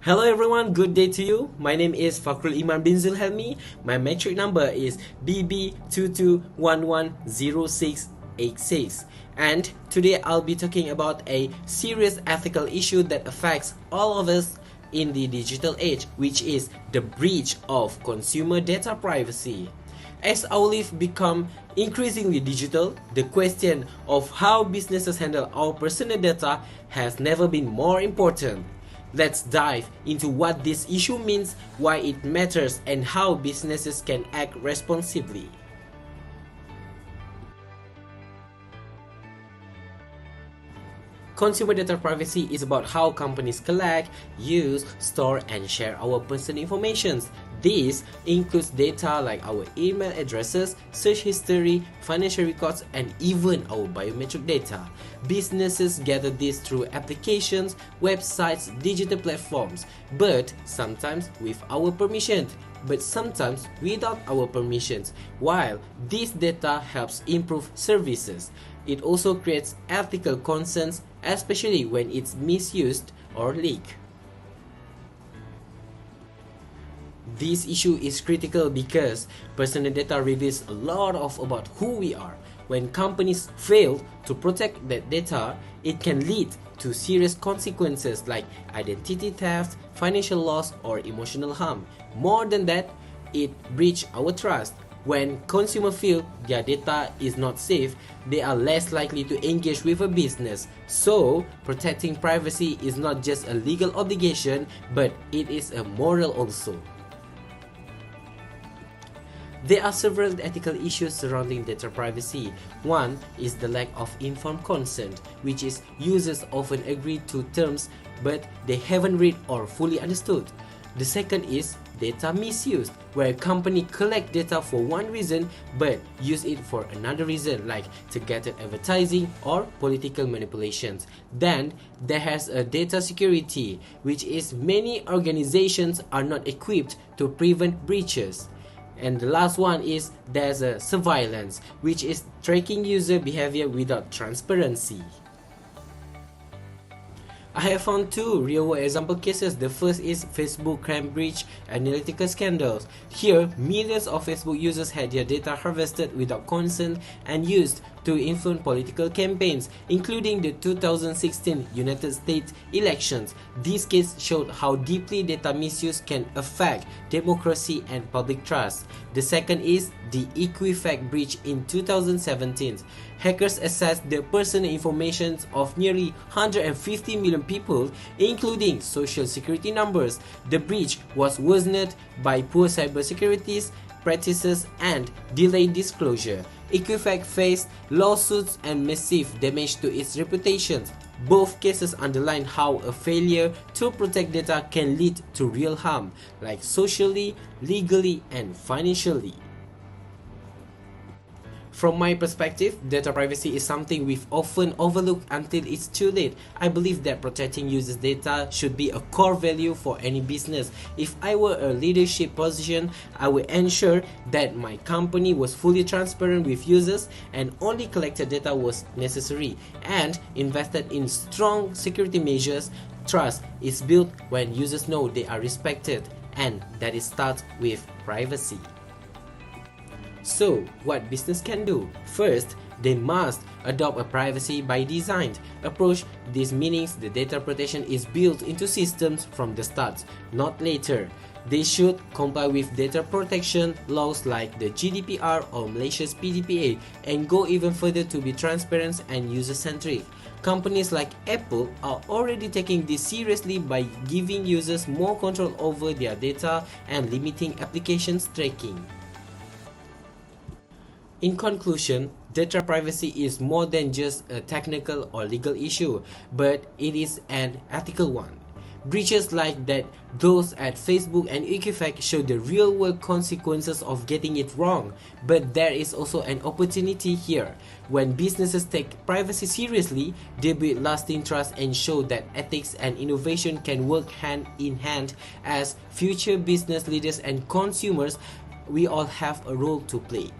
Hello everyone, good day to you. My name is Fakrul Imman bin Zulhelmi. My metric number is BB22110686. And today I'll be talking about a serious ethical issue that affects all of us in the digital age, which is the breach of consumer data privacy. As our life become increasingly digital, the question of how businesses handle our personal data has never been more important. Let's dive into what this issue means, why it matters, and how businesses can act responsibly. Consumer data privacy is about how companies collect, use, store, and share our personal information. This includes data like our email addresses, search history, financial records, and even our biometric data. Businesses gather this through applications, websites, digital platforms, but sometimes with our permission, but sometimes without our permissions. While this data helps improve services, it also creates ethical concerns, especially when it's misused or leaked. This issue is critical because personal data reveals a lot about who we are. When companies fail to protect that data, it can lead to serious consequences like identity theft, financial loss, or emotional harm. More than that, it breaches our trust. When consumers feel their data is not safe, they are less likely to engage with a business. So, protecting privacy is not just a legal obligation, but it is a moral also. There are several ethical issues surrounding data privacy. One is the lack of informed consent, which is users often agree to terms but they haven't read or fully understood. The second is data misuse, where companies collect data for one reason but use it for another reason like targeted advertising or political manipulations. Then there has a data security, which is many organizations are not equipped to prevent breaches. And the last one is there's a surveillance, which is tracking user behavior without transparency. I have found two real-world example cases. The first is Facebook Cambridge Analytica scandals. Here, millions of Facebook users had their data harvested without consent and used to influence political campaigns, including the 2016 United States elections. This case showed how deeply data misuse can affect democracy and public trust. The second is the Equifax breach in 2017. Hackers accessed the personal information of nearly 150 million people, including social security numbers. The breach was worsened by poor cybersecurity practices and delayed disclosure. Equifax faced lawsuits and massive damage to its reputation. Both cases underline how a failure to protect data can lead to real harm, like socially, legally, and financially. From my perspective, data privacy is something we've often overlooked until it's too late. I believe that protecting users' data should be a core value for any business. If I were a leadership position, I would ensure that my company was fully transparent with users and only collected data was necessary, and invested in strong security measures. Trust is built when users know they are respected, and that it starts with privacy. So, what business can do? First, they must adopt a privacy by design approach. This means the data protection is built into systems from the start, not later. They should comply with data protection laws like the GDPR or Malaysia's PDPA and go even further to be transparent and user-centric. Companies like Apple are already taking this seriously by giving users more control over their data and limiting applications tracking. In conclusion, data privacy is more than just a technical or legal issue, but it is an ethical one. Breaches like that, those at Facebook and Equifax, show the real-world consequences of getting it wrong. But there is also an opportunity here. When businesses take privacy seriously, they build lasting trust and show that ethics and innovation can work hand in hand. As future business leaders and consumers, we all have a role to play.